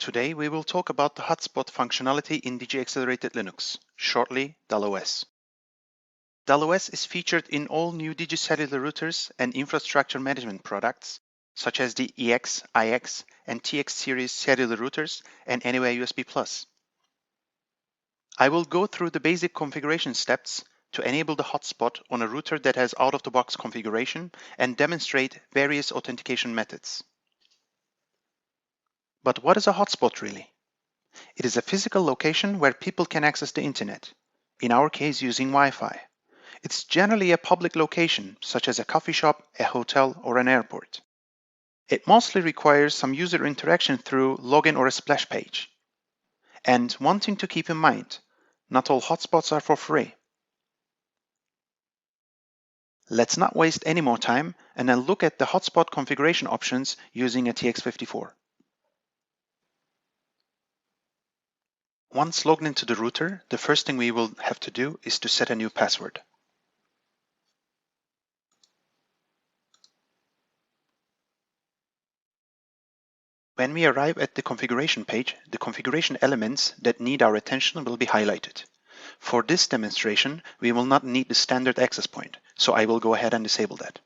Today we will talk about the Hotspot functionality in DG Accelerated Linux, shortly DAL-OS. DAL-OS is featured in all new DG Cellular routers and infrastructure management products, such as the EX, IX, and TX series cellular routers and Anywhere USB+. I will go through the basic configuration steps to enable the hotspot on a router that has out-of-the-box configuration and demonstrate various authentication methods. But what is a hotspot really? It is a physical location where people can access the internet, in our case using Wi-Fi. It's generally a public location, such as a coffee shop, a hotel, or an airport. It mostly requires some user interaction through login or a splash page. And one thing to keep in mind, not all hotspots are for free. Let's not waste any more time and then look at the hotspot configuration options using a TX54. Once logged into the router, the first thing we will have to do is to set a new password. When we arrive at the configuration page, the configuration elements that need our attention will be highlighted. For this demonstration, we will not need the standard access point, so I will go ahead and disable that.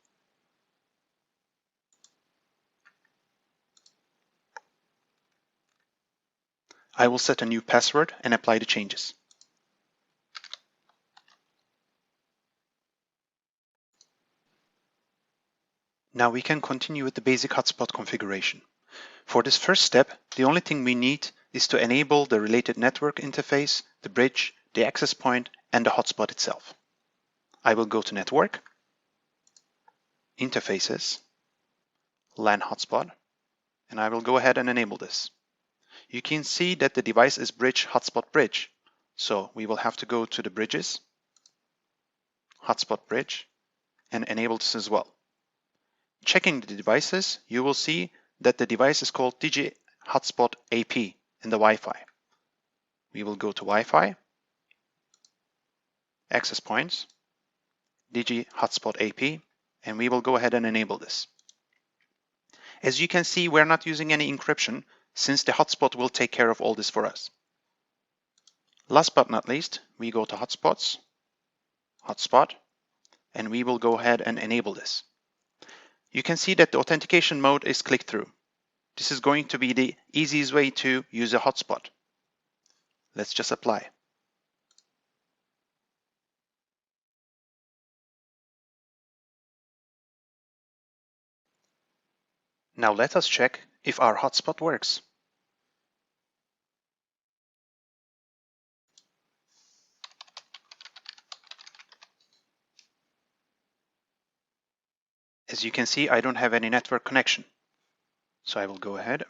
I will set a new password and apply the changes. Now we can continue with the basic hotspot configuration. For this first step, the only thing we need is to enable the related network interface, the bridge, the access point, and the hotspot itself. I will go to Network, Interfaces, LAN Hotspot, and I will go ahead and enable this. You can see that the device is Bridge Hotspot Bridge, so we will have to go to the Bridges, Hotspot Bridge, and enable this as well. Checking the devices, you will see that the device is called DG Hotspot AP in the Wi-Fi. We will go to Wi-Fi, Access Points, DG Hotspot AP, and we will go ahead and enable this. As you can see, we're not using any encryption since the hotspot will take care of all this for us. Last but not least, we go to Hotspots, Hotspot, and we will go ahead and enable this. You can see that the authentication mode is clicked through. This is going to be the easiest way to use a hotspot. Let's just apply. Now let us check if our hotspot works. As you can see, I don't have any network connection. So I will go ahead,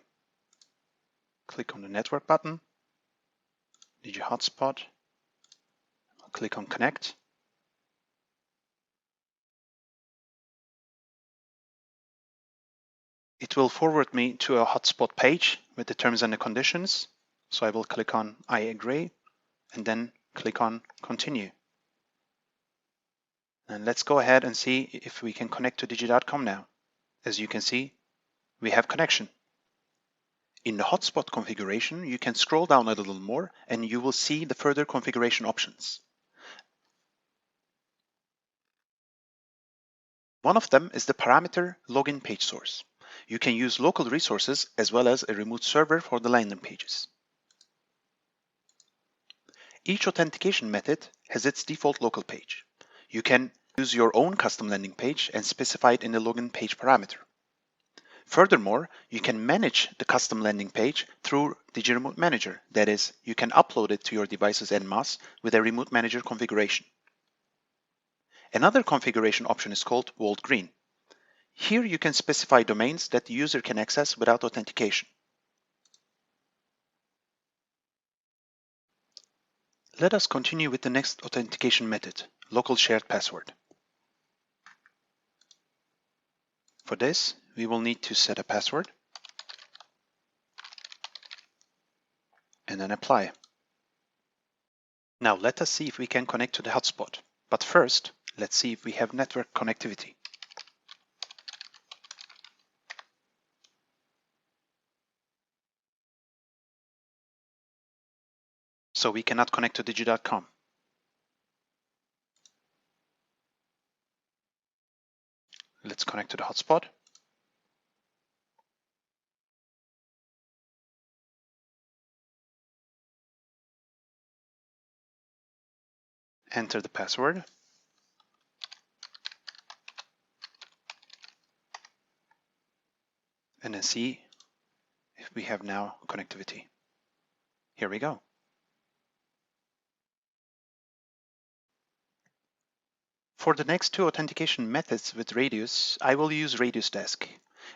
click on the network button, DG Hotspot, I'll click on Connect. It will forward me to a hotspot page with the terms and the conditions. So I will click on I agree and then click on Continue. And let's go ahead and see if we can connect to digi.com now. As you can see, we have connection. In the hotspot configuration, you can scroll down a little more and you will see the further configuration options. One of them is the parameter login page source. You can use local resources as well as a remote server for the landing pages. Each authentication method has its default local page. You can use your own custom landing page and specify it in the login page parameter. Furthermore, you can manage the custom landing page through Digi Remote Manager. That is, you can upload it to your devices en masse with a Remote Manager configuration. Another configuration option is called Walled Green. Here you can specify domains that the user can access without authentication. Let us continue with the next authentication method, local shared password. For this, we will need to set a password and then apply. Now let us see if we can connect to the hotspot. But first, let's see if we have network connectivity. So we cannot connect to digi.com. Let's connect to the hotspot. Enter the password. And then see if we have now connectivity. Here we go. For the next two authentication methods with Radius, I will use Radius Desk.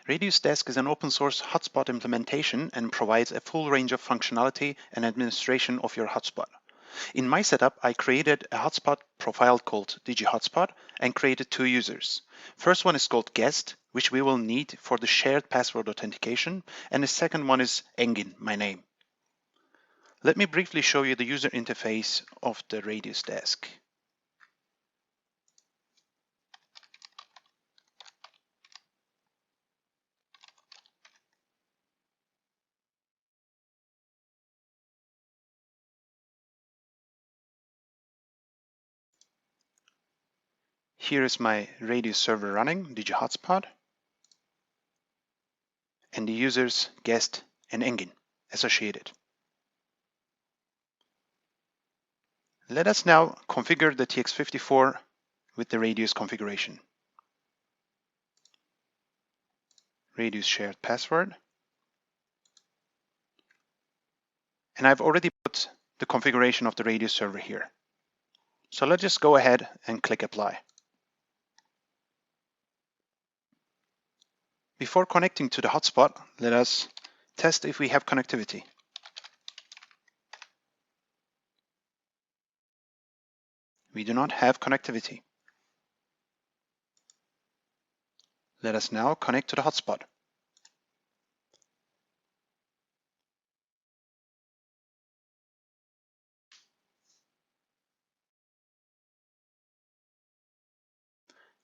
Radius Desk is an open source hotspot implementation and provides a full range of functionality and administration of your hotspot. In my setup, I created a hotspot profile called DigiHotspot and created two users. First one is called guest, which we will need for the shared password authentication, and the second one is Engin, my name. Let me briefly show you the user interface of the Radius Desk. Here is my Radius server running, DigiHotspot, and the users guest and Engin associated. Let us now configure the TX54 with the Radius configuration. Radius shared password. And I've already put the configuration of the Radius server here. So let's just go ahead and click apply. Before connecting to the hotspot, let us test if we have connectivity. We do not have connectivity. Let us now connect to the hotspot.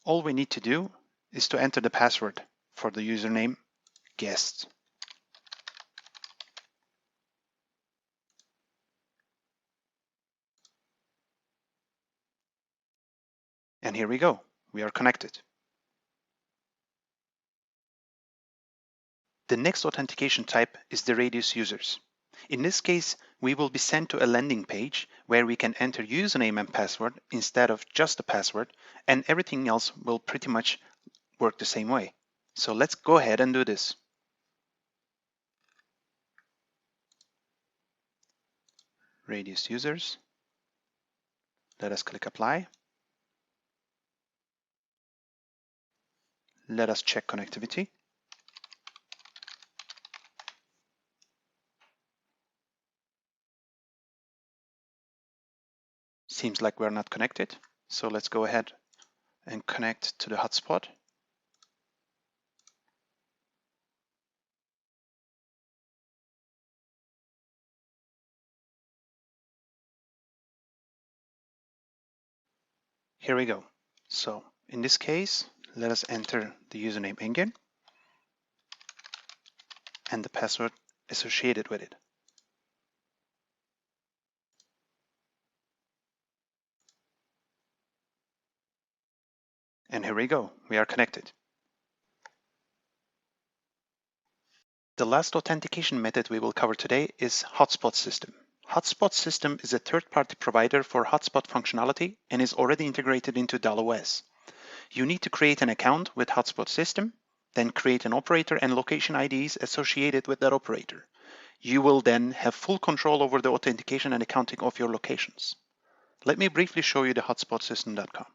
All we need to do is to enter the password for the username guest. And here we go. We are connected. The next authentication type is the Radius users. In this case, we will be sent to a landing page where we can enter username and password instead of just the password, and everything else will pretty much work the same way. So let's go ahead and do this. Radius users. Let us click apply. Let us check connectivity. Seems like we're not connected. So let's go ahead and connect to the hotspot. Here we go. So in this case, let us enter the username Engin and the password associated with it. And here we go, we are connected. The last authentication method we will cover today is Hotspot System. Hotspot System is a third-party provider for hotspot functionality and is already integrated into DalOS. You need to create an account with Hotspot System, then create an operator and location IDs associated with that operator. You will then have full control over the authentication and accounting of your locations. Let me briefly show you the hotspotsystem.com.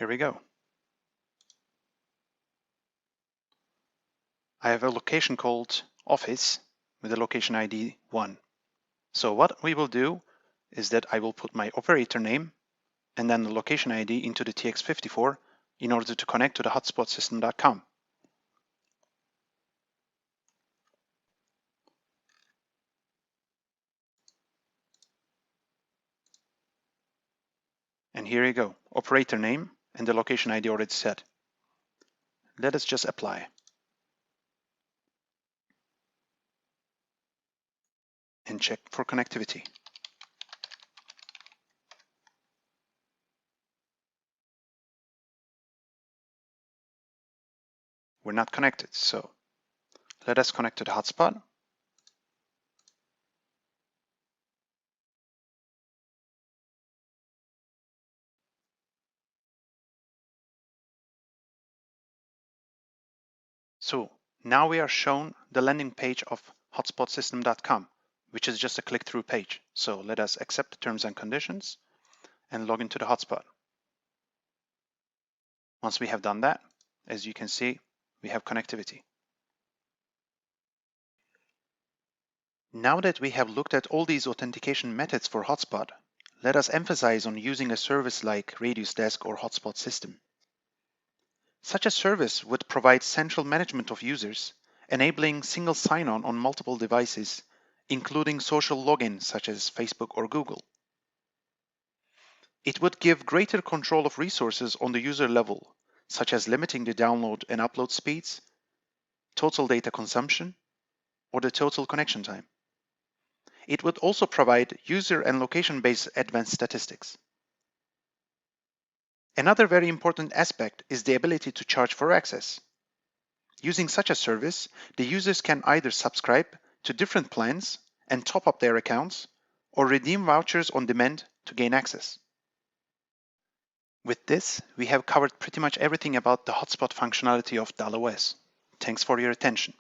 Here we go. I have a location called Office with a location ID 1. So what we will do is that I will put my operator name and then the location ID into the TX54 in order to connect to the hotspotsystem.com. And here you go, operator name and the location ID already set. Let us just apply. And check for connectivity. We're not connected, so let us connect to the hotspot. So now we are shown the landing page of hotspotsystem.com, which is just a click-through page. So let us accept the terms and conditions and log into the hotspot. Once we have done that, as you can see, we have connectivity. Now that we have looked at all these authentication methods for Hotspot, let us emphasize on using a service like Radius Desk or Hotspot System. Such a service would provide central management of users, enabling single sign-on on multiple devices, including social login such as Facebook or Google. It would give greater control of resources on the user level, such as limiting the download and upload speeds, total data consumption, or the total connection time. It would also provide user and location-based advanced statistics. Another very important aspect is the ability to charge for access. Using such a service, the users can either subscribe to different plans and top up their accounts, or redeem vouchers on demand to gain access. With this, we have covered pretty much everything about the hotspot functionality of DAL OS. Thanks for your attention.